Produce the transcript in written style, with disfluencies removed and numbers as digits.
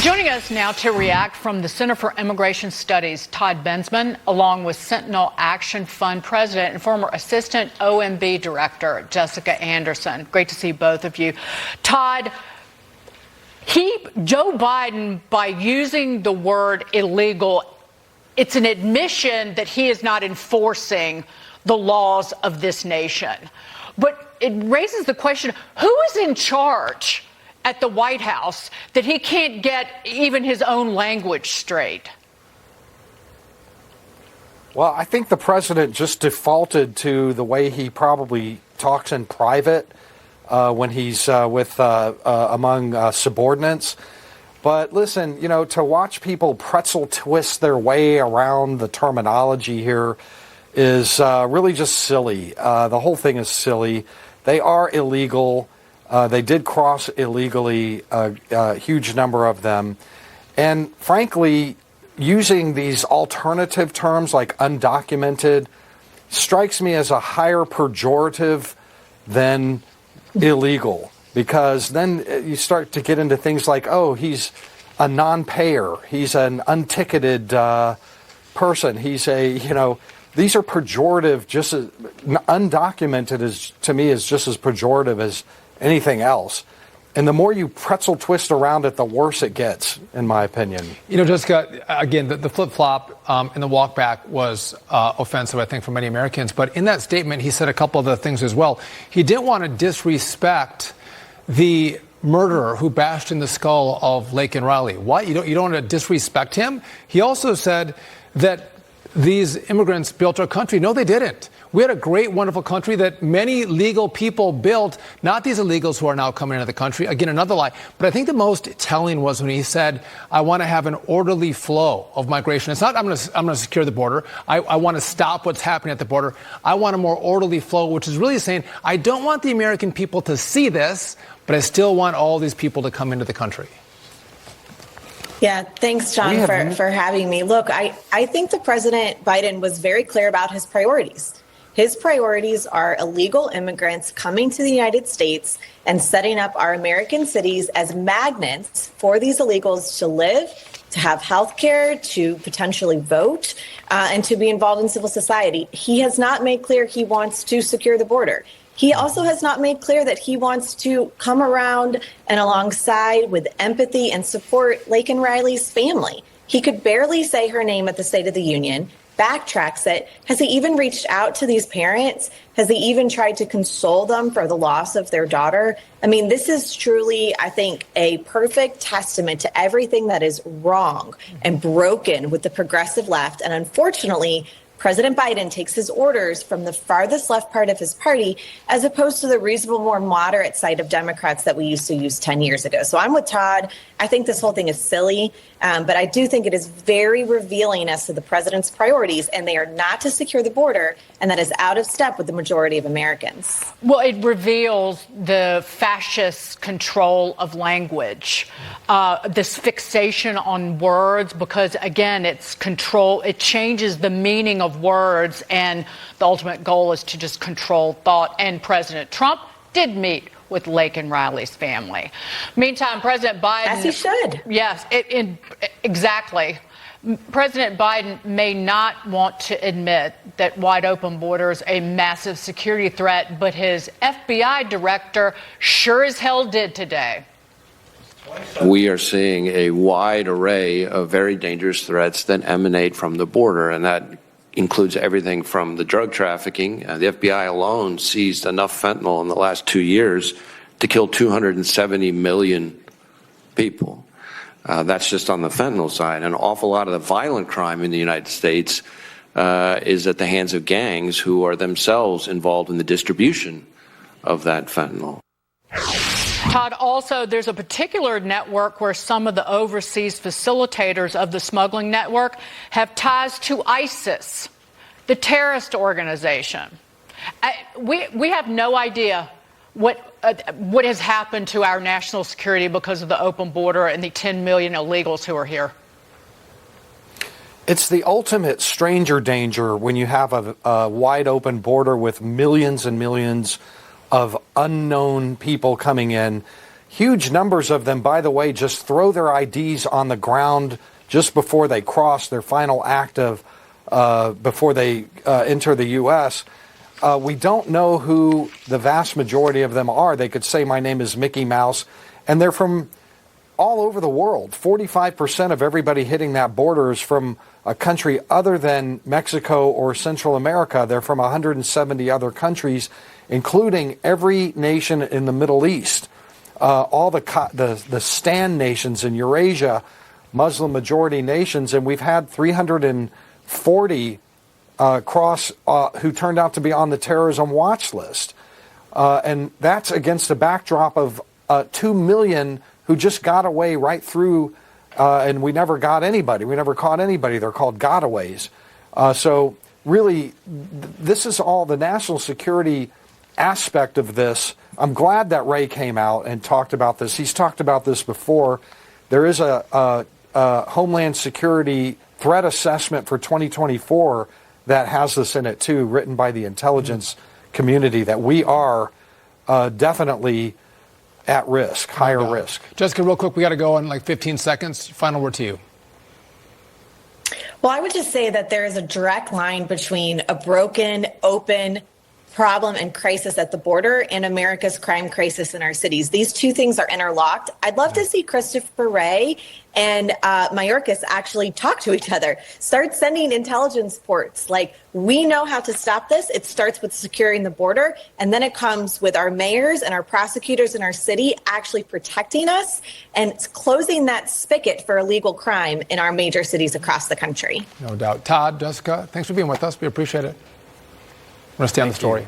Joining us now to react from the Center for Immigration Studies, Todd Bensman, along with Sentinel Action Fund President and former Assistant OMB Director, Jessica Anderson. Great to see both of you. Todd, Joe Biden, by using the word illegal, it's an admission that he is not enforcing the laws of this nation. But it raises the question, who is in charge at the White House that he can't get even his own language straight? Well, I think the president just defaulted to the way he probably talks in private when he's among subordinates. But listen, to watch people pretzel twist their way around the terminology here is really just silly. The whole thing is silly. They are illegal. They did cross illegally, a huge number of them. And frankly, using these alternative terms like undocumented strikes me as a higher pejorative than illegal, because then you start to get into things like, oh, he's a non-payer. He's an unticketed person. He's these are pejorative, just as undocumented to me is just as pejorative as anything else. And the more you pretzel twist around it, the worse it gets, in my opinion. Jessica, again, the flip-flop and the walk-back was offensive, I think, for many Americans. But in that statement, he said a couple of other things as well. He didn't want to disrespect the murderer who bashed in the skull of Laken Riley. What? You don't want to disrespect him? He also said that these immigrants built our country. No, they didn't. We had a great, wonderful country that many legal people built, not these illegals who are now coming into the country. Again, another lie. But I think the most telling was when he said, I want to have an orderly flow of migration. It's not, I'm going to secure the border. I want to stop what's happening at the border. I want a more orderly flow, which is really saying, I don't want the American people to see this, but I still want all these people to come into the country. Yeah, thanks, John, for having me. Look, I think the President Biden was very clear about his priorities. His priorities are illegal immigrants coming to the United States and setting up our American cities as magnets for these illegals to live, to have health care, to potentially vote, and to be involved in civil society. He has not made clear he wants to secure the border. He also has not made clear that he wants to come around and alongside with empathy and support Laken Riley's family. He could barely say her name at the State of the Union, backtracks it. Has he even reached out to these parents? Has he even tried to console them for the loss of their daughter? I mean, this is truly, I think, a perfect testament to everything that is wrong and broken with the progressive left. And unfortunately, President Biden takes his orders from the farthest left part of his party, as opposed to the reasonable, more moderate side of Democrats that we used to use 10 years ago. So I'm with Todd. I think this whole thing is silly, but I do think it is very revealing as to the president's priorities, and they are not to secure the border, and that is out of step with the majority of Americans. Well, it reveals the fascist control of language, this fixation on words, because, again, it's control. It changes the meaning of words, and the ultimate goal is to just control thought. And President Trump did meet with Laken Riley's family. Meantime, President Biden... As he should. Yes, exactly. President Biden may not want to admit that wide open border is a massive security threat, but his FBI director sure as hell did today. We are seeing a wide array of very dangerous threats that emanate from the border, and that includes everything from the drug trafficking. The FBI alone seized enough fentanyl in the last 2 years to kill 270 million people. That's just on the fentanyl side. An awful lot of the violent crime in the United States is at the hands of gangs who are themselves involved in the distribution of that fentanyl. Todd, also, there's a particular network where some of the overseas facilitators of the smuggling network have ties to ISIS, the terrorist organization. We have no idea what has happened to our national security because of the open border and the 10 million illegals who are here. It's the ultimate stranger danger when you have a wide open border with millions and millions of unknown people coming in. huge numbers of them, by the way, just throw their IDs on the ground just before they cross their final act of before they enter the U.S. We don't know who the vast majority of them are. They could say, my name is Mickey Mouse, and they're from all over the world. 45% of everybody hitting that border is from a country other than Mexico or Central America. They're from 170 other countries, including every nation in the Middle East, all the Stan nations in Eurasia, Muslim majority nations, and we've had 340 who turned out to be on the terrorism watch list. And that's against a backdrop of 2 million who just got away right through, and we never got anybody. We never caught anybody. They're called gotaways. So really, this is all the national security aspect of this. I'm glad that Wray came out and talked about this. He's talked about this before. There is a Homeland Security threat assessment for 2024 that has this in it too, written by the intelligence community, that we are definitely at risk, higher risk. Jessica, real quick, we got to go in like 15 seconds. Final word to you. Well, I would just say that there is a direct line between a broken, open problem and crisis at the border and America's crime crisis in our cities. These two things are interlocked. I'd love to see Christopher Wray and Mayorkas actually talk to each other. Start sending intelligence reports. Like, we know how to stop this. It starts with securing the border, and then it comes with our mayors and our prosecutors in our city actually protecting us and closing that spigot for illegal crime in our major cities across the country. No doubt. Todd, Jessica, thanks for being with us. We appreciate it. I'm going to stay on the story.